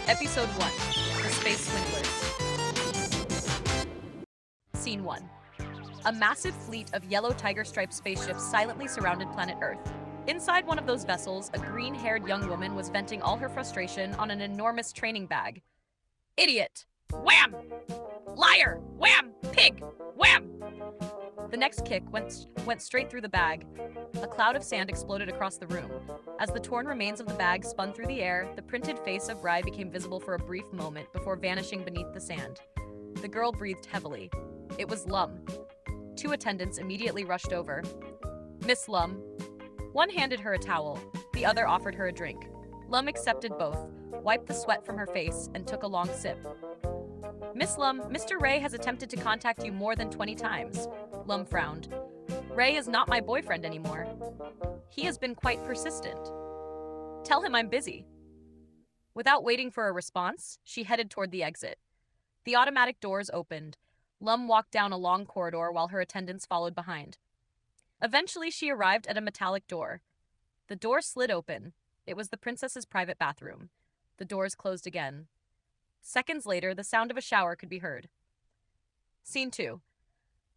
Episode 1. The Space Swindlers. Scene 1. A massive fleet of yellow tiger-striped spaceships silently surrounded planet Earth. Inside one of those vessels, a green-haired young woman was venting all her frustration on an enormous training bag. Idiot! Wham! Liar! Wham! Pig! Wham! The next kick went straight through the bag. A cloud of sand exploded across the room. As the torn remains of the bag spun through the air, the printed face of Rai became visible for a brief moment before vanishing beneath the sand. The girl breathed heavily. It was Lum. Two attendants immediately rushed over. Miss Lum. One handed her a towel. The other offered her a drink. Lum accepted both, wiped the sweat from her face, and took a long sip. Miss Lum, Mr. Ray has attempted to contact you more than 20 times. Lum frowned. Ray is not my boyfriend anymore. He has been quite persistent. Tell him I'm busy. Without waiting for a response, she headed toward the exit. The automatic doors opened. Lum walked down a long corridor while her attendants followed behind. Eventually, she arrived at a metallic door. The door slid open. It was the princess's private bathroom. The doors closed again. Seconds later, the sound of a shower could be heard. Scene 2.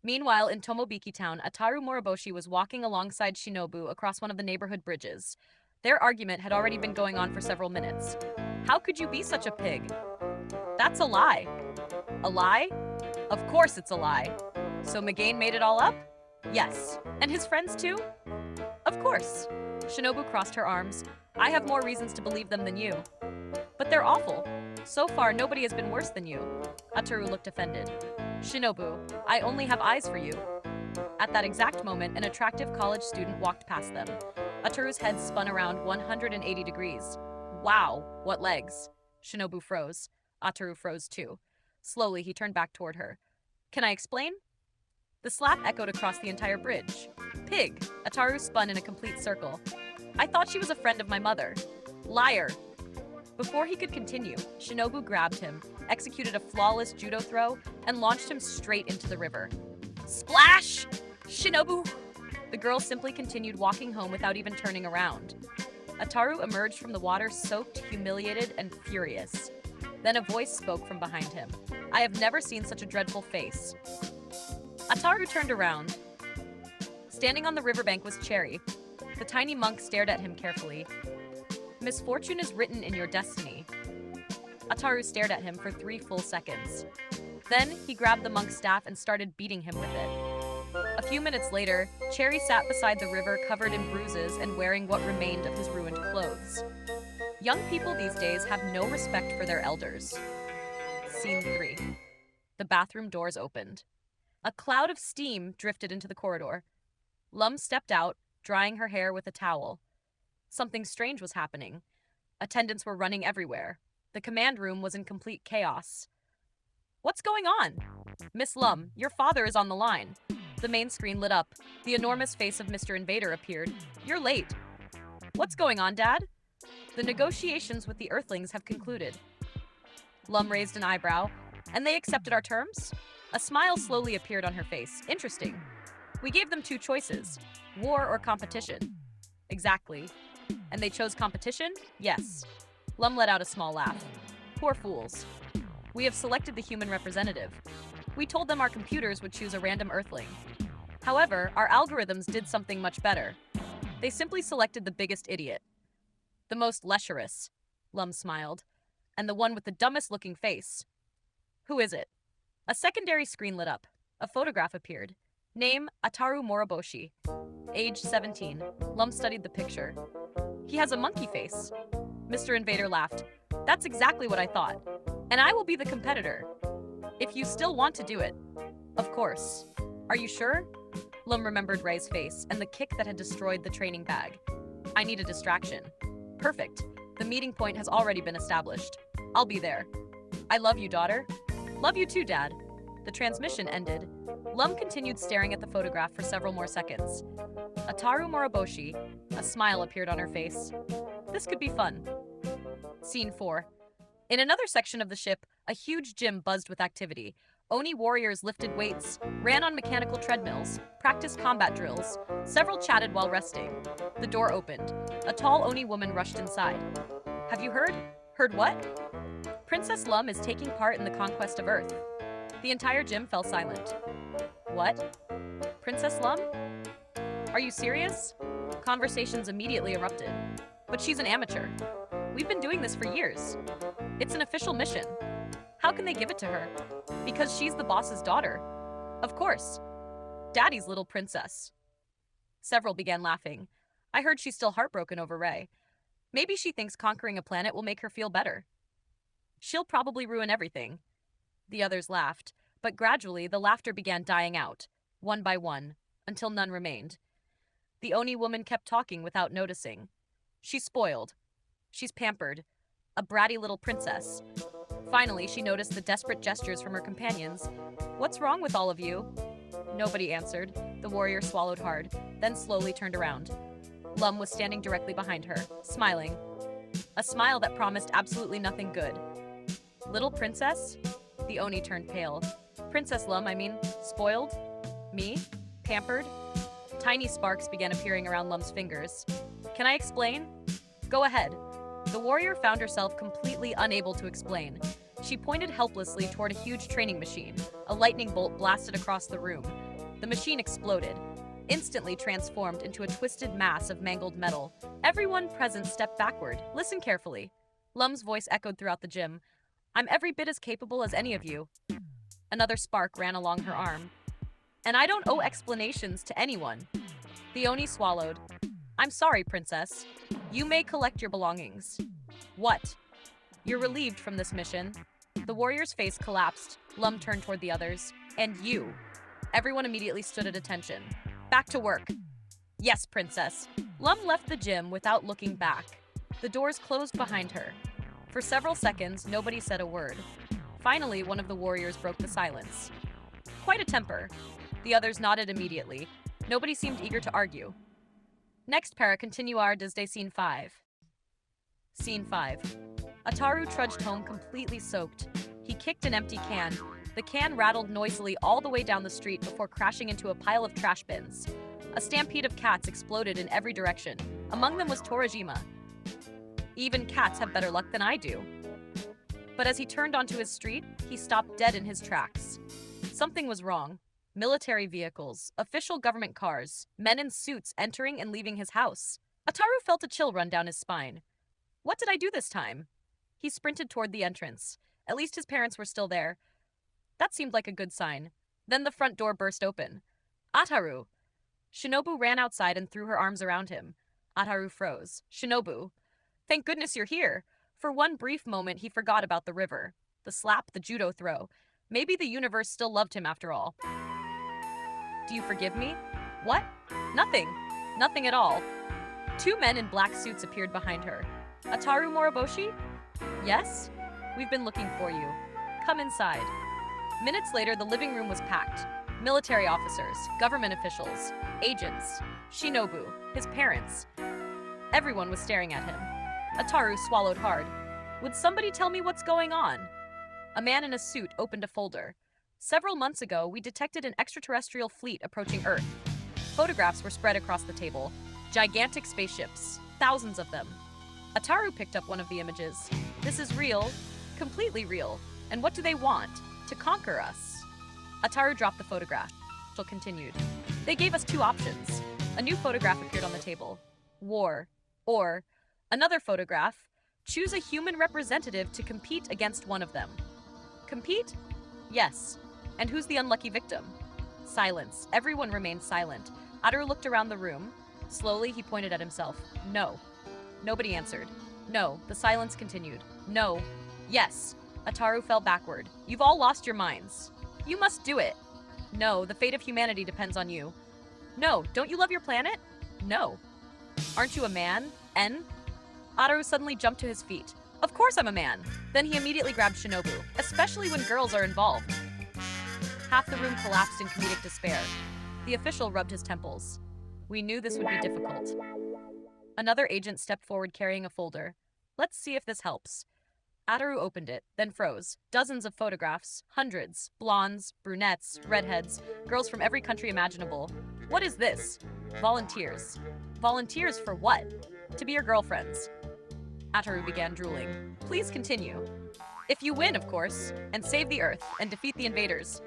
Meanwhile, in Tomobiki town, Ataru Moriboshi was walking alongside Shinobu across one of the neighborhood bridges. Their argument had already been going on for several minutes. How could you be such a pig? That's a lie. A lie? Of course it's a lie. So Megane made it all up? Yes. And his friends too? Of course. Shinobu crossed her arms. I have more reasons to believe them than you. But they're awful. So far, nobody has been worse than you. Ataru looked offended. Shinobu, I only have eyes for you. At that exact moment, an attractive college student walked past them. Ataru's head spun around 180 degrees. Wow, what legs. Shinobu froze. Ataru froze too. Slowly, he turned back toward her. Can I explain? The slap echoed across the entire bridge. Pig! Ataru spun in a complete circle. I thought she was a friend of my mother. Liar! Before he could continue, Shinobu grabbed him, executed a flawless judo throw, and launched him straight into the river. Splash! Shinobu! The girl simply continued walking home without even turning around. Ataru emerged from the water soaked, humiliated, and furious. Then a voice spoke from behind him. I have never seen such a dreadful face. Ataru turned around. Standing on the riverbank was Cherry. The tiny monk stared at him carefully. Misfortune is written in your destiny. Ataru stared at him for 3 full seconds. Then, he grabbed the monk's staff and started beating him with it. A few minutes later, Cherry sat beside the river covered in bruises and wearing what remained of his ruined clothes. Young people these days have no respect for their elders. Scene 3. The bathroom doors opened. A cloud of steam drifted into the corridor. Lum stepped out, drying her hair with a towel. Something strange was happening. Attendants were running everywhere. The command room was in complete chaos. What's going on? Miss Lum, your father is on the line. The main screen lit up. The enormous face of Mr. Invader appeared. You're late. What's going on, Dad? The negotiations with the Earthlings have concluded. Lum raised an eyebrow. And they accepted our terms? A smile slowly appeared on her face. Interesting. We gave them 2 choices. War or competition. Exactly. And they chose competition? Yes. Lum let out a small laugh. Poor fools. We have selected the human representative. We told them our computers would choose a random Earthling. However, our algorithms did something much better. They simply selected the biggest idiot. The most lecherous. Lum smiled. And the one with the dumbest looking face. Who is it? A secondary screen lit up. A photograph appeared. Name, Ataru Moriboshi. Age 17. Lum studied the picture. He has a monkey face. Mr. Invader laughed. That's exactly what I thought. And I will be the competitor. If you still want to do it. Of course. Are you sure? Lum remembered Ray's face and the kick that had destroyed the training bag. I need a distraction. Perfect. The meeting point has already been established. I'll be there. I love you, daughter. Love you too, Dad. The transmission ended. Lum continued staring at the photograph for several more seconds. Ataru Moriboshi. A smile appeared on her face. This could be fun. Scene 4. In another section of the ship, a huge gym buzzed with activity. Oni warriors lifted weights, ran on mechanical treadmills, practiced combat drills. Several chatted while resting. The door opened. A tall Oni woman rushed inside. Have you heard? Heard what? Princess Lum is taking part in the conquest of Earth. The entire gym fell silent. What? Princess Lum? Are you serious? Conversations immediately erupted. But she's an amateur. We've been doing this for years. It's an official mission. How can they give it to her? Because she's the boss's daughter. Of course. Daddy's little princess. Several began laughing. I heard she's still heartbroken over Ray. Maybe she thinks conquering a planet will make her feel better. She'll probably ruin everything. The others laughed, but gradually the laughter began dying out, one by one, until none remained. The Oni woman kept talking without noticing. She's spoiled. She's pampered. A bratty little princess. Finally, she noticed the desperate gestures from her companions. What's wrong with all of you? Nobody answered. The warrior swallowed hard, then slowly turned around. Lum was standing directly behind her, smiling. A smile that promised absolutely nothing good. Little princess? The Oni turned pale. Princess Lum, I mean, spoiled? Me? Pampered? Tiny sparks began appearing around Lum's fingers. Can I explain? Go ahead. The warrior found herself completely unable to explain. She pointed helplessly toward a huge training machine. A lightning bolt blasted across the room. The machine exploded, instantly transformed into a twisted mass of mangled metal. Everyone present stepped backward. Listen carefully. Lum's voice echoed throughout the gym. I'm every bit as capable as any of you. Another spark ran along her arm. And I don't owe explanations to anyone. The Oni swallowed. I'm sorry, princess. You may collect your belongings. What? You're relieved from this mission. The warrior's face collapsed. Lum turned toward the others. And you. Everyone immediately stood at attention. Back to work. Yes, princess. Lum left the gym without looking back. The doors closed behind her. For several seconds, nobody said a word. Finally, one of the warriors broke the silence. Quite a temper. The others nodded immediately. Nobody seemed eager to argue. Next para continuar desde Scene 5. Scene 5. Ataru trudged home completely soaked. He kicked an empty can. The can rattled noisily all the way down the street before crashing into a pile of trash bins. A stampede of cats exploded in every direction. Among them was Torajima. Even cats have better luck than I do. But as he turned onto his street, he stopped dead in his tracks. Something was wrong. Military vehicles, official government cars, men in suits entering and leaving his house. Ataru felt a chill run down his spine. What did I do this time? He sprinted toward the entrance. At least his parents were still there. That seemed like a good sign. Then the front door burst open. Ataru! Shinobu ran outside and threw her arms around him. Ataru froze. Shinobu! Thank goodness you're here. For one brief moment, he forgot about the river. The slap, the judo throw. Maybe the universe still loved him after all. Do you forgive me? What? Nothing. Nothing at all. Two men in black suits appeared behind her. Ataru Moroboshi? Yes? We've been looking for you. Come inside. Minutes later, the living room was packed. Military officers, government officials, agents, Shinobu, his parents. Everyone was staring at him. Ataru swallowed hard. Would somebody tell me what's going on? A man in a suit opened a folder. Several months ago, we detected an extraterrestrial fleet approaching Earth. Photographs were spread across the table. Gigantic spaceships, thousands of them. Ataru picked up one of the images. This is real, completely real. And what do they want? To conquer us. Ataru dropped the photograph. She continued. They gave us two options. A new photograph appeared on the table. War. Or another photograph. Choose a human representative to compete against one of them. Compete? Yes. And who's the unlucky victim? Silence. Everyone remained silent. Ataru looked around the room. Slowly, he pointed at himself. No. Nobody answered. No. The silence continued. No. Yes. Ataru fell backward. You've all lost your minds. You must do it. No. The fate of humanity depends on you. No. Don't you love your planet? No. Aren't you a man? N? Ataru suddenly jumped to his feet. Of course I'm a man. Then he immediately grabbed Shinobu, especially when girls are involved. Half the room collapsed in comedic despair. The official rubbed his temples. We knew this would be difficult. Another agent stepped forward carrying a folder. Let's see if this helps. Ataru opened it, then froze. Dozens of photographs, hundreds, blondes, brunettes, redheads, girls from every country imaginable. What is this? Volunteers. Volunteers for what? To be your girlfriends. Ataru began drooling. Please continue. If you win, of course, and save the Earth and defeat the invaders.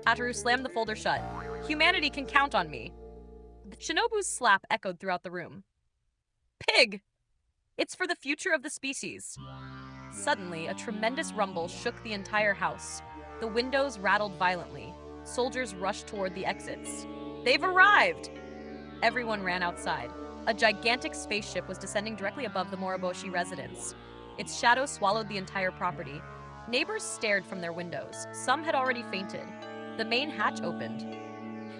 Ataru slammed the folder shut. Humanity can count on me. Shinobu's slap echoed throughout the room. Pig! It's for the future of the species. Suddenly, a tremendous rumble shook the entire house. The windows rattled violently. Soldiers rushed toward the exits. They've arrived! Everyone ran outside. A gigantic spaceship was descending directly above the Moroboshi residence. Its shadow swallowed the entire property. Neighbors stared from their windows. Some had already fainted. The main hatch opened.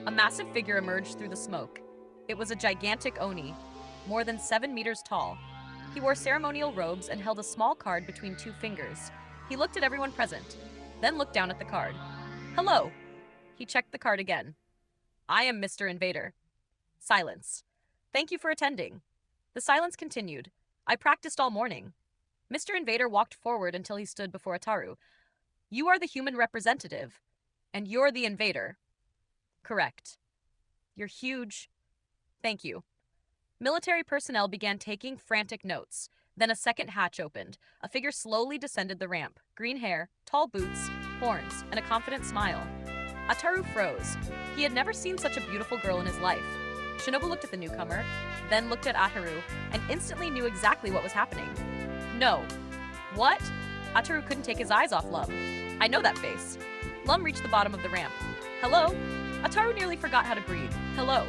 A massive figure emerged through the smoke. It was a gigantic Oni, more than 7 meters tall. He wore ceremonial robes and held a small card between 2 fingers. He looked at everyone present, then looked down at the card. Hello. He checked the card again. I am Mr. Invader. Silence. Thank you for attending. The silence continued. I practiced all morning. Mr. Invader walked forward until he stood before Ataru. You are the human representative, and you're the invader. Correct. You're huge. Thank you. Military personnel began taking frantic notes. Then a second hatch opened. A figure slowly descended the ramp. Green hair, tall boots, horns, and a confident smile. Ataru froze. He had never seen such a beautiful girl in his life. Shinobu looked at the newcomer, then looked at Ataru, and instantly knew exactly what was happening. No. What? Ataru couldn't take his eyes off Lum. I know that face. Lum reached the bottom of the ramp. Hello? Ataru nearly forgot how to breathe. Hello.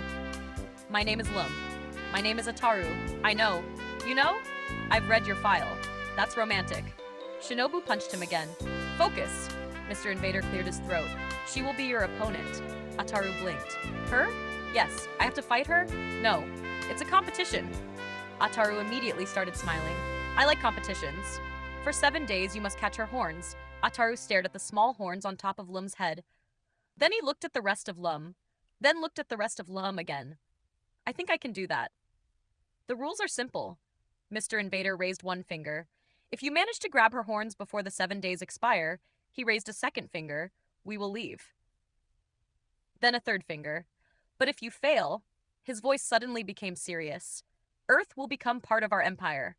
My name is Lum. My name is Ataru. I know. You know? I've read your file. That's romantic. Shinobu punched him again. Focus. Mr. Invader cleared his throat. She will be your opponent. Ataru blinked. Her? Yes. I have to fight her? No. It's a competition. Ataru immediately started smiling. I like competitions. For 7 days, you must catch her horns. Ataru stared at the small horns on top of Lum's head. Then he looked at the rest of Lum. Then looked at the rest of Lum again. I think I can do that. The rules are simple. Mr. Invader raised one finger. If you manage to grab her horns before the 7 days expire, he raised a second finger, we will leave. Then a third finger. But if you fail, his voice suddenly became serious. Earth will become part of our empire.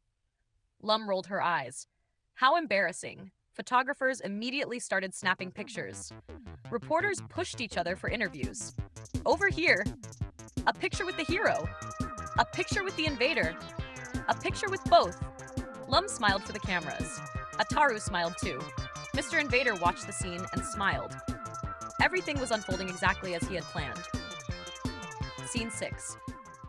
Lum rolled her eyes. How embarrassing. Photographers immediately started snapping pictures. Reporters pushed each other for interviews. Over here, a picture with the hero. A picture with the invader. A picture with both. Lum smiled for the cameras. Ataru smiled too. Mr. Invader watched the scene and smiled. Everything was unfolding exactly as he had planned. Scene 6.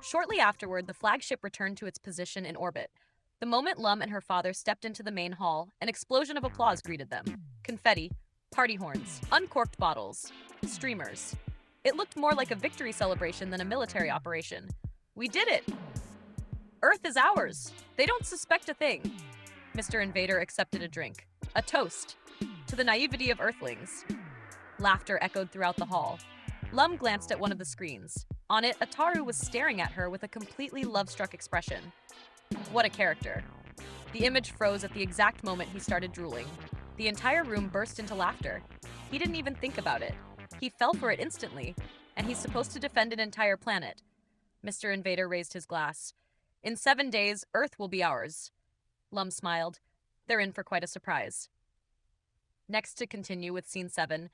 Shortly afterward, the flagship returned to its position in orbit. The moment Lum and her father stepped into the main hall, an explosion of applause greeted them. Confetti, party horns, uncorked bottles, streamers. It looked more like a victory celebration than a military operation. We did it! Earth is ours! They don't suspect a thing. Mr. Invader accepted a drink. A toast. To the naivety of Earthlings. Laughter echoed throughout the hall. Lum glanced at one of the screens. On it, Ataru was staring at her with a completely love-struck expression. What a character. The image froze at the exact moment he started drooling. The entire room burst into laughter. He didn't even think about it. He fell for it instantly, and he's supposed to defend an entire planet. Mr. Invader raised his glass. In 7 days, Earth will be ours. Lum smiled. They're in for quite a surprise. Next to continue with Scene 7.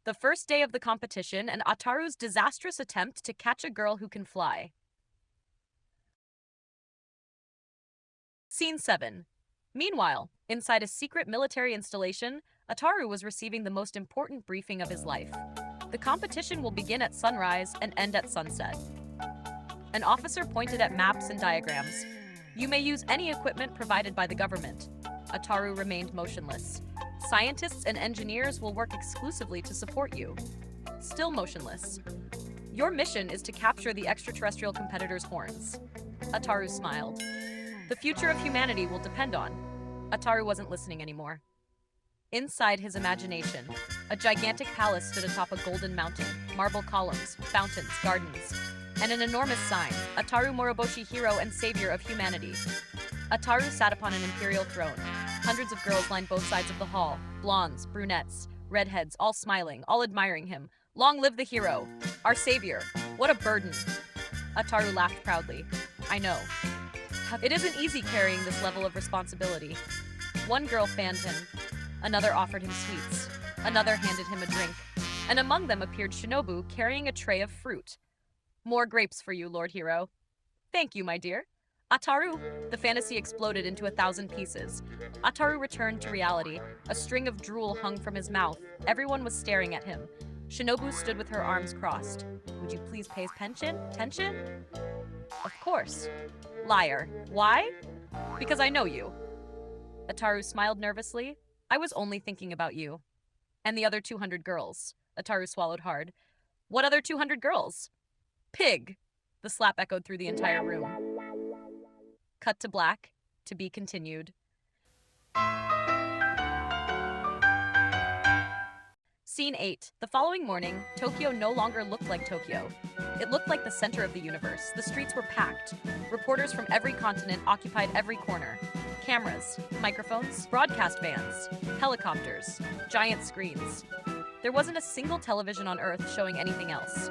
The first day of the competition and Ataru's disastrous attempt to catch a girl who can fly. Scene 7. Meanwhile, inside a secret military installation, Ataru was receiving the most important briefing of his life. The competition will begin at sunrise and end at sunset. An officer pointed at maps and diagrams. You may use any equipment provided by the government. Ataru remained motionless. Scientists and engineers will work exclusively to support you. Still motionless. Your mission is to capture the extraterrestrial competitor's horns. Ataru smiled. The future of humanity will depend on. Ataru wasn't listening anymore. Inside his imagination, a gigantic palace stood atop a golden mountain, marble columns, fountains, gardens, and an enormous sign, Ataru Moroboshi, hero and savior of humanity. Ataru sat upon an imperial throne. Hundreds of girls lined both sides of the hall, blondes, brunettes, redheads, all smiling, all admiring him. Long live the hero, our savior. What a burden. Ataru laughed proudly. I know. It isn't easy carrying this level of responsibility. One girl fanned him. Another offered him sweets. Another handed him a drink. And among them appeared Shinobu carrying a tray of fruit. More grapes for you, Lord Hero. Thank you, my dear. Ataru! The fantasy exploded into 1,000 pieces. Ataru returned to reality. A string of drool hung from his mouth. Everyone was staring at him. Shinobu stood with her arms crossed. Would you please pay pension? Tension? Of course. Liar. Why? Because I know you. Ataru smiled nervously. I was only thinking about you. And the other 200 girls. Ataru swallowed hard. What other 200 girls? Pig! The slap echoed through the entire room. Cut to black. To be continued. Scene 8. The following morning, Tokyo no longer looked like Tokyo. It looked like the center of the universe. The streets were packed. Reporters from every continent occupied every corner. Cameras, microphones, broadcast vans, helicopters, giant screens. There wasn't a single television on Earth showing anything else.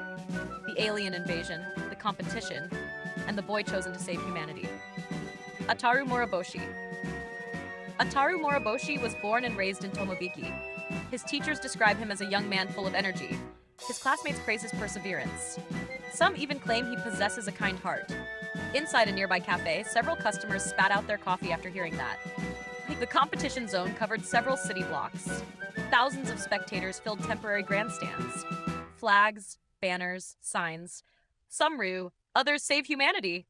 The alien invasion, the competition, and the boy chosen to save humanity. Ataru Moriboshi. Ataru Moriboshi was born and raised in Tomobiki. His teachers describe him as a young man full of energy. His classmates praise his perseverance. Some even claim he possesses a kind heart. Inside a nearby cafe, several customers spat out their coffee after hearing that. The competition zone covered several city blocks. Thousands of spectators filled temporary grandstands. Flags, banners, signs. Some rue, others save humanity.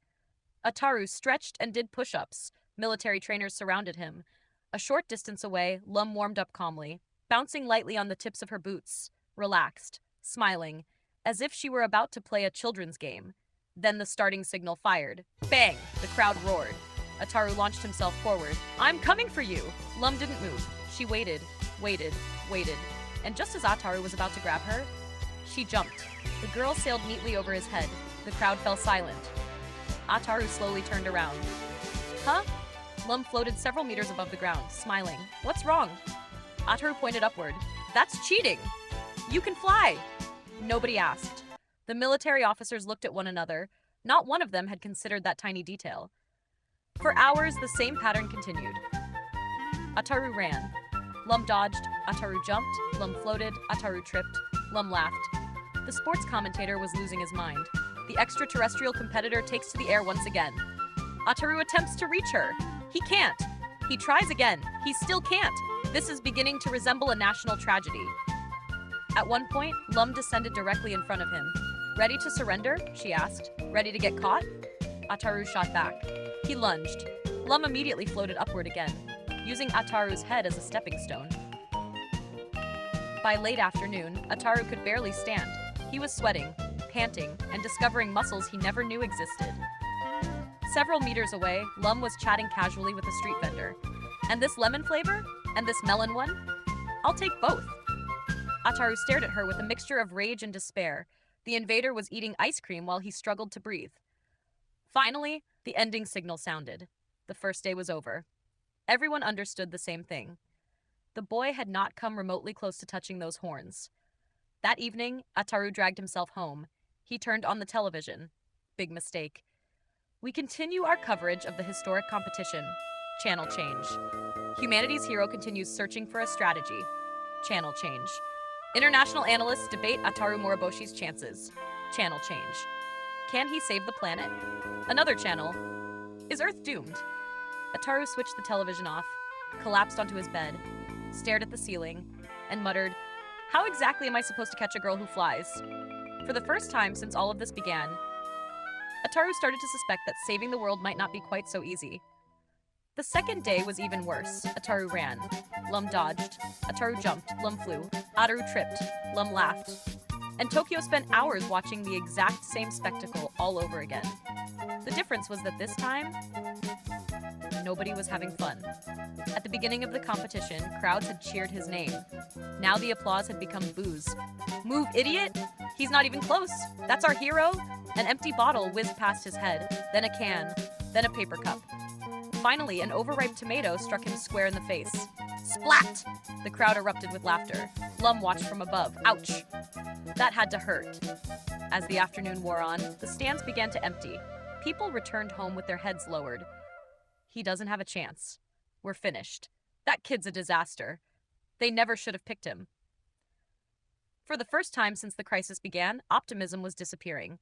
Ataru stretched and did push-ups. Military trainers surrounded him. A short distance away, Lum warmed up calmly, bouncing lightly on the tips of her boots, relaxed, smiling, as if she were about to play a children's game. Then the starting signal fired. Bang! The crowd roared. Ataru launched himself forward. I'm coming for you! Lum didn't move. She waited, waited, waited. And just as Ataru was about to grab her, she jumped. The girl sailed neatly over his head. The crowd fell silent. Ataru slowly turned around. Huh? Lum floated several meters above the ground, smiling. What's wrong? Ataru pointed upward. That's cheating! You can fly! Nobody asked. The military officers looked at one another. Not one of them had considered that tiny detail. For hours, the same pattern continued. Ataru ran. Lum dodged. Ataru jumped. Lum floated. Ataru tripped. Lum laughed. The sports commentator was losing his mind. The extraterrestrial competitor takes to the air once again. Ataru attempts to reach her. He can't. He tries again. He still can't. This is beginning to resemble a national tragedy. At one point, Lum descended directly in front of him. Ready to surrender? She asked. Ready to get caught? Ataru shot back. He lunged. Lum immediately floated upward again, using Ataru's head as a stepping stone. By late afternoon, Ataru could barely stand. He was sweating, panting, and discovering muscles he never knew existed. Several meters away, Lum was chatting casually with a street vendor. And this lemon flavor? And this melon one? I'll take both. Ataru stared at her with a mixture of rage and despair. The invader was eating ice cream while he struggled to breathe. Finally, the ending signal sounded. The first day was over. Everyone understood the same thing. The boy had not come remotely close to touching those horns. That evening, Ataru dragged himself home. He turned on the television. Big mistake. We continue our coverage of the historic competition. Channel change. Humanity's hero continues searching for a strategy. Channel change. International analysts debate Ataru Moriboshi's chances. Channel change. Can he save the planet? Another channel. Is Earth doomed? Ataru switched the television off, collapsed onto his bed, stared at the ceiling, and muttered, How exactly am I supposed to catch a girl who flies? For the first time since all of this began, Ataru started to suspect that saving the world might not be quite so easy. The second day was even worse. Ataru ran. Lum dodged. Ataru jumped. Lum flew. Ataru tripped. Lum laughed. And Tokyo spent hours watching the exact same spectacle all over again. The difference was that this time, nobody was having fun. At the beginning of the competition, crowds had cheered his name. Now the applause had become boos. Move, idiot! He's not even close! That's our hero! An empty bottle whizzed past his head, then a can, then a paper cup. Finally, an overripe tomato struck him square in the face. Splat! The crowd erupted with laughter. Lum watched from above. Ouch! That had to hurt. As the afternoon wore on, the stands began to empty. People returned home with their heads lowered. He doesn't have a chance. We're finished. That kid's a disaster. They never should have picked him. For the first time since the crisis began, optimism was disappearing.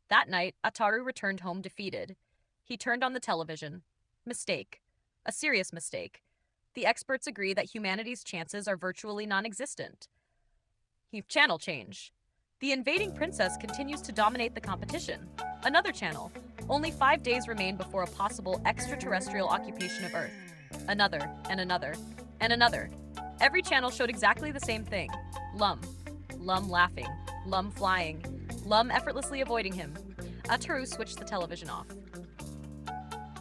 That night, Ataru returned home defeated. He turned on the television. Mistake. A serious mistake. The experts agree that humanity's chances are virtually non-existent. Channel change. The invading princess continues to dominate the competition. Another channel. Only 5 days remain before a possible extraterrestrial occupation of Earth. Another, and another, and another. Every channel showed exactly the same thing. Lum. Lum laughing. Lum flying. Lum effortlessly avoiding him. Ataru switched the television off.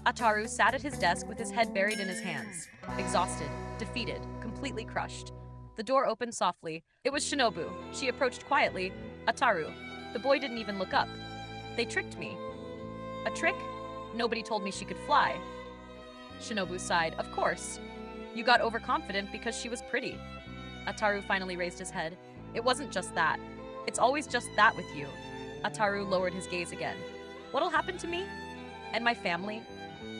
Ataru sat at his desk with his head buried in his hands. Exhausted, defeated, completely crushed. The door opened softly. It was Shinobu. She approached quietly. Ataru. The boy didn't even look up. They tricked me. A trick? Nobody told me she could fly. Shinobu sighed. Of course. You got overconfident because she was pretty. Ataru finally raised his head. It wasn't just that. It's always just that with you. Ataru lowered his gaze again. What'll happen to me? And my family?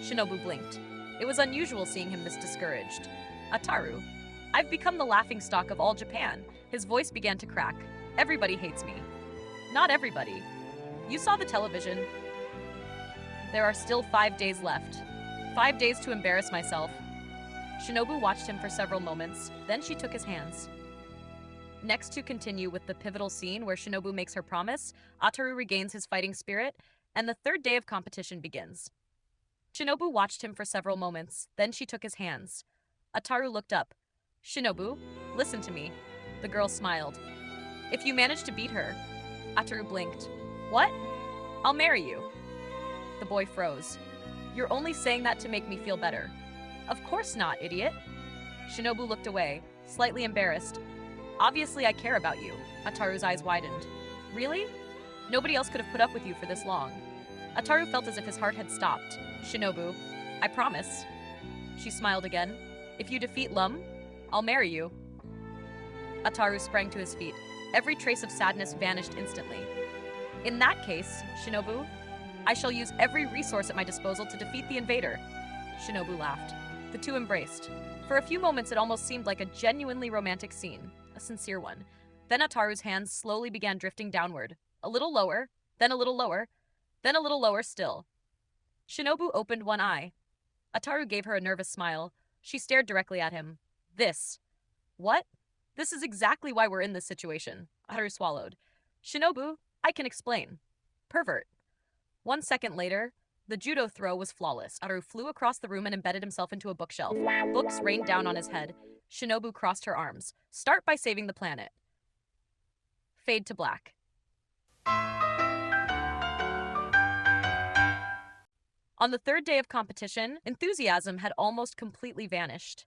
Shinobu blinked. It was unusual seeing him this discouraged. Ataru. I've become the laughingstock of all Japan. His voice began to crack. Everybody hates me. Not everybody. You saw the television. There are still 5 days left. 5 days to embarrass myself. Shinobu watched him for several moments, then she took his hands. Next, to continue with the pivotal scene where Shinobu makes her promise, Ataru regains his fighting spirit, and the third day of competition begins. Shinobu watched him for several moments, then she took his hands. Ataru looked up. Shinobu, listen to me. The girl smiled. If you manage to beat her. Ataru blinked. What? I'll marry you. The boy froze. You're only saying that to make me feel better. Of course not, idiot. Shinobu looked away, slightly embarrassed. Obviously I care about you. Ataru's eyes widened. Really? Nobody else could have put up with you for this long. Ataru felt as if his heart had stopped. Shinobu, I promise. She smiled again. If you defeat Lum, I'll marry you. Ataru sprang to his feet. Every trace of sadness vanished instantly. In that case, Shinobu, I shall use every resource at my disposal to defeat the invader. Shinobu laughed. The two embraced. For a few moments, it almost seemed like a genuinely romantic scene, a sincere one. Then Ataru's hands slowly began drifting downward, a little lower, then a little lower, then a little lower still. Shinobu opened one eye. Ataru gave her a nervous smile. She stared directly at him. This. What? This is exactly why we're in this situation. Ataru swallowed. Shinobu, I can explain. Pervert. 1 second later, the judo throw was flawless. Ataru flew across the room and embedded himself into a bookshelf. Books rained down on his head. Shinobu crossed her arms. Start by saving the planet. Fade to black. On the third day of competition, enthusiasm had almost completely vanished.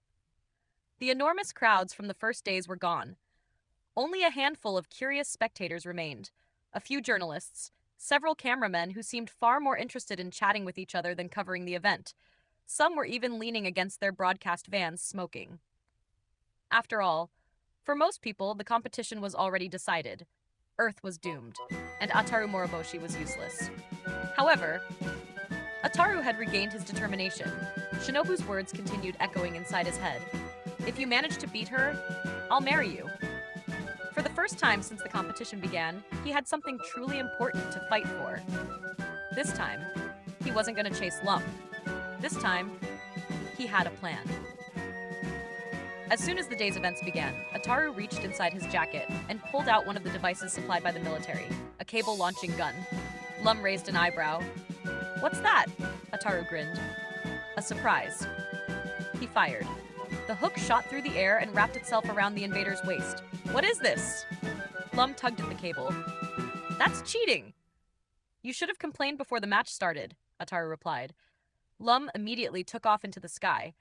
The enormous crowds from the first days were gone. Only a handful of curious spectators remained. A few journalists, several cameramen who seemed far more interested in chatting with each other than covering the event. Some were even leaning against their broadcast vans, smoking. After all, for most people, the competition was already decided. Earth was doomed, and Ataru Moroboshi was useless. However, Ataru had regained his determination. Shinobu's words continued echoing inside his head. If you manage to beat her, I'll marry you. For the first time since the competition began, he had something truly important to fight for. This time, he wasn't going to chase Lum. This time, he had a plan. As soon as the day's events began, Ataru reached inside his jacket and pulled out one of the devices supplied by the military, a cable-launching gun. Lum raised an eyebrow. What's that? Ataru grinned. A surprise. He fired. The hook shot through the air and wrapped itself around the invader's waist. What is this? Lum tugged at the cable. That's cheating! You should have complained before the match started, Ataru replied. Lum immediately took off into the sky,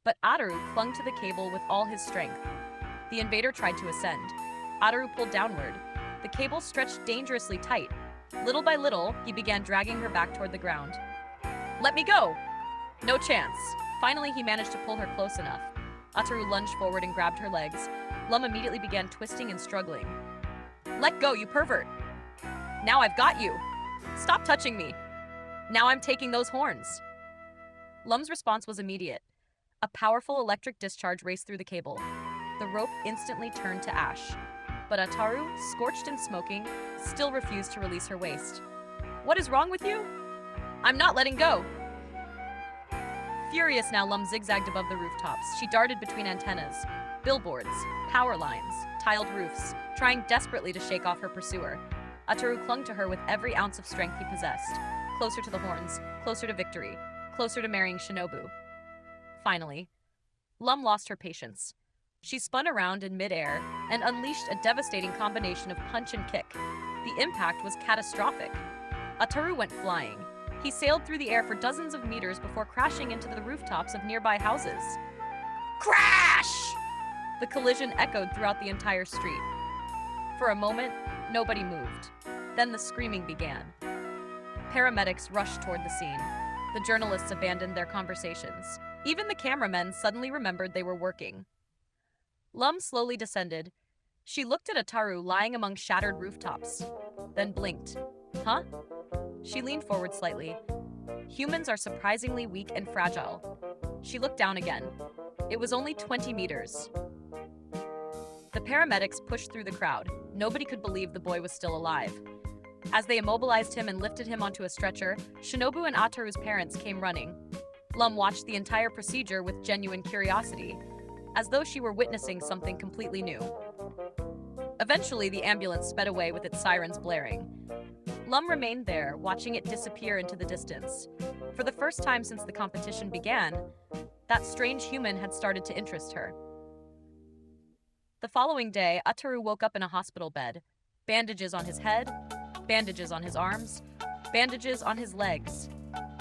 but Ataru clung to the cable with all his strength. The invader tried to ascend. Ataru pulled downward. The cable stretched dangerously tight. Little by little, he began dragging her back toward the ground. Let me go! No chance. Finally, he managed to pull her close enough. Ataru lunged forward and grabbed her legs. Lum immediately began twisting and struggling. Let go, you pervert! Now I've got you! Stop touching me! Now I'm taking those horns! Lum's response was immediate. A powerful electric discharge raced through the cable. The rope instantly turned to ash. But Ataru, scorched and smoking, still refused to release her waist. "What is wrong with you?" "I'm not letting go." Furious now, Lum zigzagged above the rooftops. She darted between antennas, billboards, power lines, tiled roofs, trying desperately to shake off her pursuer. Ataru clung to her with every ounce of strength he possessed. Closer to the horns, closer to victory, closer to marrying Shinobu. Finally, Lum lost her patience. She spun around in midair and unleashed a devastating combination of punch and kick. The impact was catastrophic. Ataru went flying. He sailed through the air for dozens of meters before crashing into the rooftops of nearby houses. Crash! The collision echoed throughout the entire street. For a moment, nobody moved. Then the screaming began. Paramedics rushed toward the scene. The journalists abandoned their conversations. Even the cameramen suddenly remembered they were working. Lum slowly descended. She looked at Ataru lying among shattered rooftops, then blinked. Huh? She leaned forward slightly. Humans are surprisingly weak and fragile. She looked down again. It was only 20 meters. The paramedics pushed through the crowd. Nobody could believe the boy was still alive. As they immobilized him and lifted him onto a stretcher, Shinobu and Ataru's parents came running. Lum watched the entire procedure with genuine curiosity, as though she were witnessing something completely new. Eventually, the ambulance sped away with its sirens blaring. Lum remained there, watching it disappear into the distance. For the first time since the competition began, that strange human had started to interest her. The following day, Ataru woke up in a hospital bed. Bandages on his head, bandages on his arms, bandages on his legs,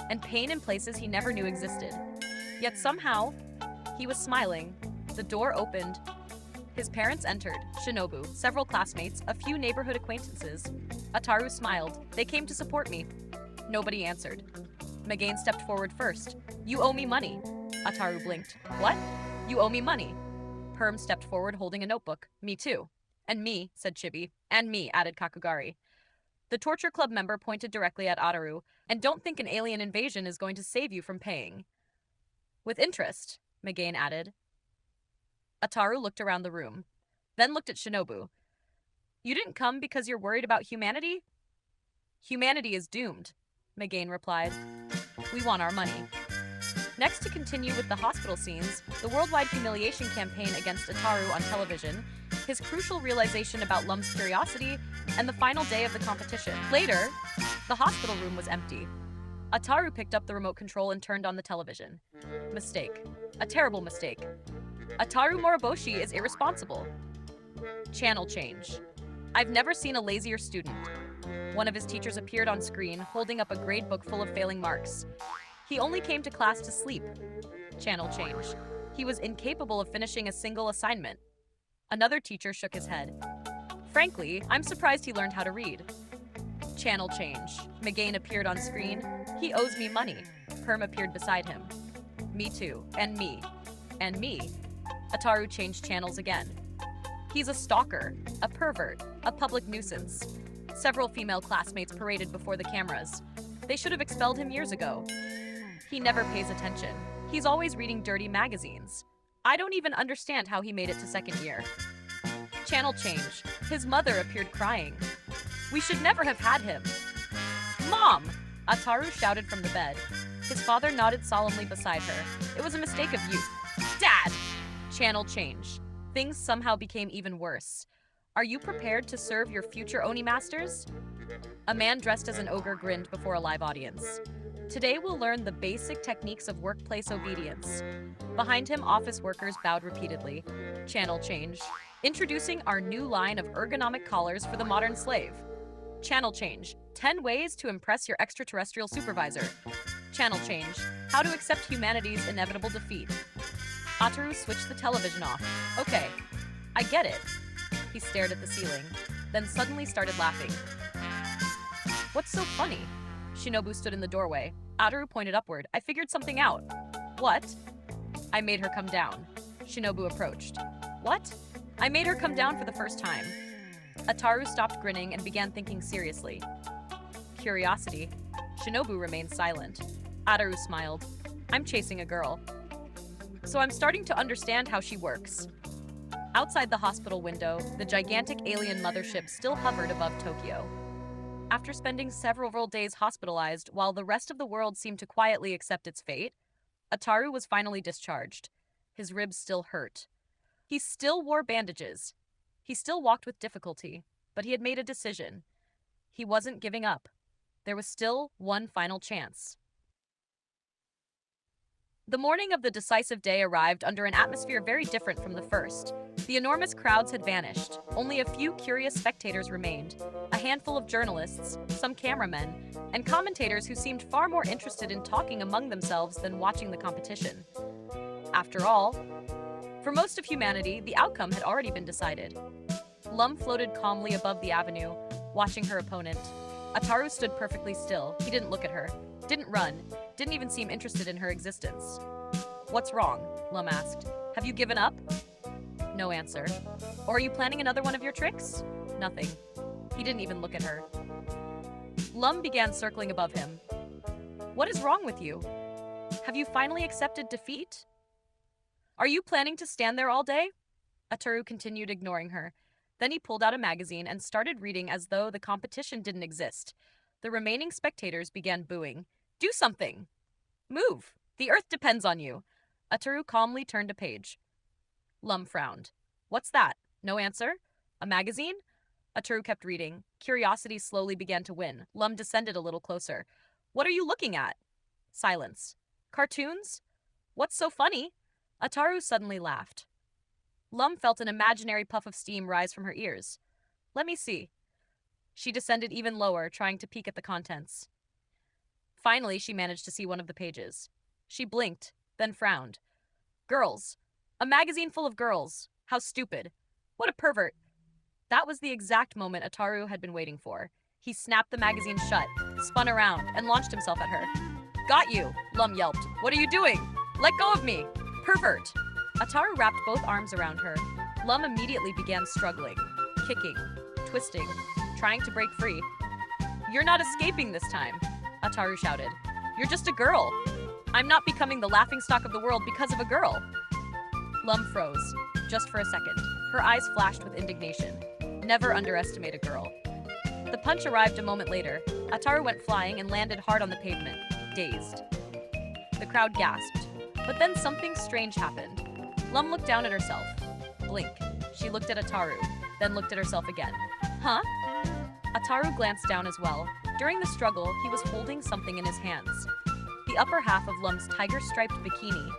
and pain in places he never knew existed. Yet somehow, he was smiling. The door opened. His parents entered, Shinobu, several classmates, a few neighborhood acquaintances. Ataru smiled. They came to support me. Nobody answered. Megane stepped forward first. "You owe me money." Ataru blinked. "What? You owe me money." Perm stepped forward holding a notebook. "Me too." "And me," said Chibi. "And me," added Kakugari. The torture club member pointed directly at Ataru. "And don't think an alien invasion is going to save you from paying." "With interest," Megane added. Ataru looked around the room, then looked at Shinobu. "You didn't come because you're worried about humanity?" "Humanity is doomed," Megane replied. "We want our money." Next, to continue with the hospital scenes, the worldwide humiliation campaign against Ataru on television, his crucial realization about Lum's curiosity, and the final day of the competition. Later, the hospital room was empty. Ataru picked up the remote control and turned on the television. Mistake. A terrible mistake. Ataru Moriboshi is irresponsible. Channel change. I've never seen a lazier student. One of his teachers appeared on screen, holding up a grade book full of failing marks. He only came to class to sleep. Channel change. He was incapable of finishing a single assignment. Another teacher shook his head. Frankly, I'm surprised he learned how to read. Channel change. Megane appeared on screen. He owes me money. Perm appeared beside him. Me too. And me. And me. Ataru changed channels again. He's a stalker, a pervert, a public nuisance. Several female classmates paraded before the cameras. They should have expelled him years ago. He never pays attention. He's always reading dirty magazines. I don't even understand how he made it to second year. Channel change. His mother appeared crying. We should never have had him. Mom! Ataru shouted from the bed. His father nodded solemnly beside her. It was a mistake of youth. Dad! Channel change. Things somehow became even worse. Are you prepared to serve your future Oni masters? A man dressed as an ogre grinned before a live audience. Today we'll learn the basic techniques of workplace obedience. Behind him, office workers bowed repeatedly. Channel change. Introducing our new line of ergonomic collars for the modern slave. Channel change. 10 ways to impress your extraterrestrial supervisor. Channel change. How to accept humanity's inevitable defeat. Ataru switched the television off. Okay, I get it. He stared at the ceiling, then suddenly started laughing. What's so funny? Shinobu stood in the doorway. Ataru pointed upward. I figured something out. What? I made her come down. Shinobu approached. What? I made her come down for the first time. Ataru stopped grinning and began thinking seriously. Curiosity. Shinobu remained silent. Ataru smiled. I'm chasing a girl. So I'm starting to understand how she works. Outside the hospital window, the gigantic alien mothership still hovered above Tokyo. After spending several days hospitalized while the rest of the world seemed to quietly accept its fate, Ataru was finally discharged. His ribs still hurt. He still wore bandages. He still walked with difficulty, but he had made a decision. He wasn't giving up. There was still one final chance. The morning of the decisive day arrived under an atmosphere very different from the first. The enormous crowds had vanished. Only a few curious spectators remained, a handful of journalists, some cameramen, and commentators who seemed far more interested in talking among themselves than watching the competition. After all, for most of humanity, the outcome had already been decided. Lum floated calmly above the avenue, watching her opponent. Ataru stood perfectly still. He didn't look at her, didn't run, didn't even seem interested in her existence. "What's wrong?" Lum asked. "Have you given up?" No answer. "Or are you planning another one of your tricks?" Nothing. He didn't even look at her. Lum began circling above him. "What is wrong with you? Have you finally accepted defeat? Are you planning to stand there all day?" Ataru continued ignoring her. Then he pulled out a magazine and started reading as though the competition didn't exist. The remaining spectators began booing. "Do something! Move! The earth depends on you!" Ataru calmly turned a page. Lum frowned. "What's that? No answer? A magazine?" Ataru kept reading. Curiosity slowly began to win. Lum descended a little closer. "What are you looking at?" Silence. "Cartoons? What's so funny?" Ataru suddenly laughed. Lum felt an imaginary puff of steam rise from her ears. "Let me see." She descended even lower, trying to peek at the contents. Finally, she managed to see one of the pages. She blinked, then frowned. "Girls. A magazine full of girls. How stupid. What a pervert." That was the exact moment Ataru had been waiting for. He snapped the magazine shut, spun around, and launched himself at her. "Got you," Lum yelped. "What are you doing? Let go of me! Pervert!" Ataru wrapped both arms around her. Lum immediately began struggling, kicking, twisting, trying to break free. "You're not escaping this time," Ataru shouted. "You're just a girl. I'm not becoming the laughingstock of the world because of a girl." Lum froze, just for a second. Her eyes flashed with indignation. Never underestimate a girl. The punch arrived a moment later. Ataru went flying and landed hard on the pavement, dazed. The crowd gasped. But then something strange happened. Lum looked down at herself. Blink. She looked at Ataru, then looked at herself again. "Huh?" Ataru glanced down as well. During the struggle, he was holding something in his hands. The upper half of Lum's tiger-striped bikini.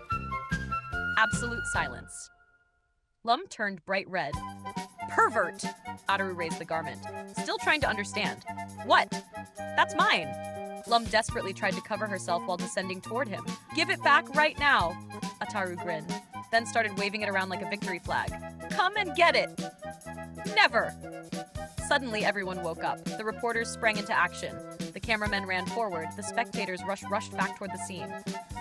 Absolute silence. Lum turned bright red. "Pervert!" Ataru raised the garment, still trying to understand. "What? That's mine!" Lum desperately tried to cover herself while descending toward him. "Give it back right now!" Ataru grinned, then started waving it around like a victory flag. "Come and get it!" "Never!" Suddenly, everyone woke up. The reporters sprang into action. The cameramen ran forward. The spectators rushed back toward the scene.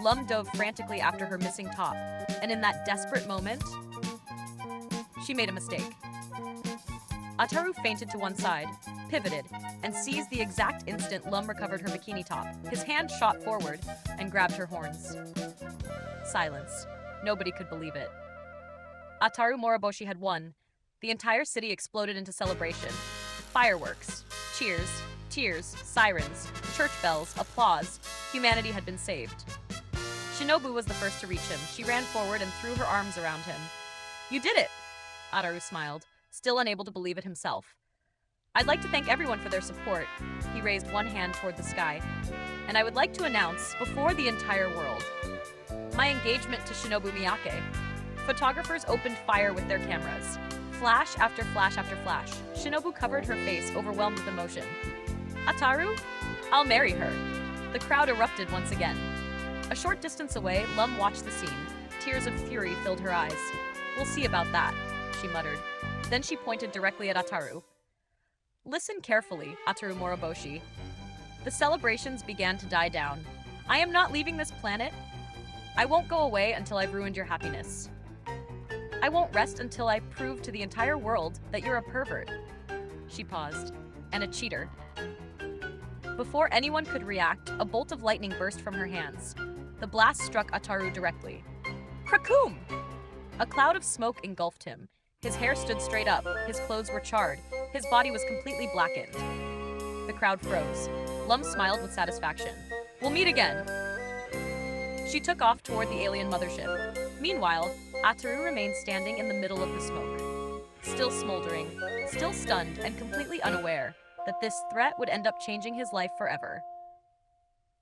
Lum dove frantically after her missing top. And in that desperate moment, she made a mistake. Ataru feinted to one side, pivoted, and seized the exact instant Lum recovered her bikini top. His hand shot forward and grabbed her horns. Silence. Nobody could believe it. Ataru Moriboshi had won. The entire city exploded into celebration. Fireworks, cheers, tears, sirens, church bells, applause. Humanity had been saved. Shinobu was the first to reach him. She ran forward and threw her arms around him. "You did it!" Ataru smiled, still unable to believe it himself. "I'd like to thank everyone for their support." He raised one hand toward the sky. "And I would like to announce, before the entire world, my engagement to Shinobu Miyake." Photographers opened fire with their cameras. Flash after flash after flash. Shinobu covered her face, overwhelmed with emotion. "Ataru? I'll marry her." The crowd erupted once again. A short distance away, Lum watched the scene. Tears of fury filled her eyes. "We'll see about that," she muttered. Then she pointed directly at Ataru. "Listen carefully, Ataru Moriboshi." The celebrations began to die down. "I am not leaving this planet. I won't go away until I've ruined your happiness. I won't rest until I prove to the entire world that you're a pervert." She paused. "And a cheater." Before anyone could react, a bolt of lightning burst from her hands. The blast struck Ataru directly. Krakoom! A cloud of smoke engulfed him. His hair stood straight up, his clothes were charred, his body was completely blackened. The crowd froze. Lum smiled with satisfaction. We'll meet again. She took off toward the alien mothership. Meanwhile, Ataru remained standing in the middle of the smoke. Still smoldering, still stunned, and completely unaware that this threat would end up changing his life forever.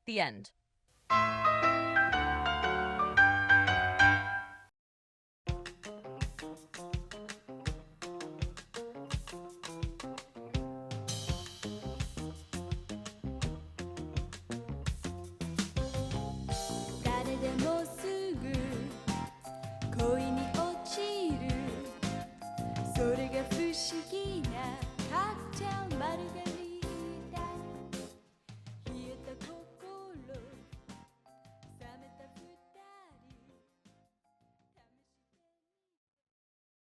The end.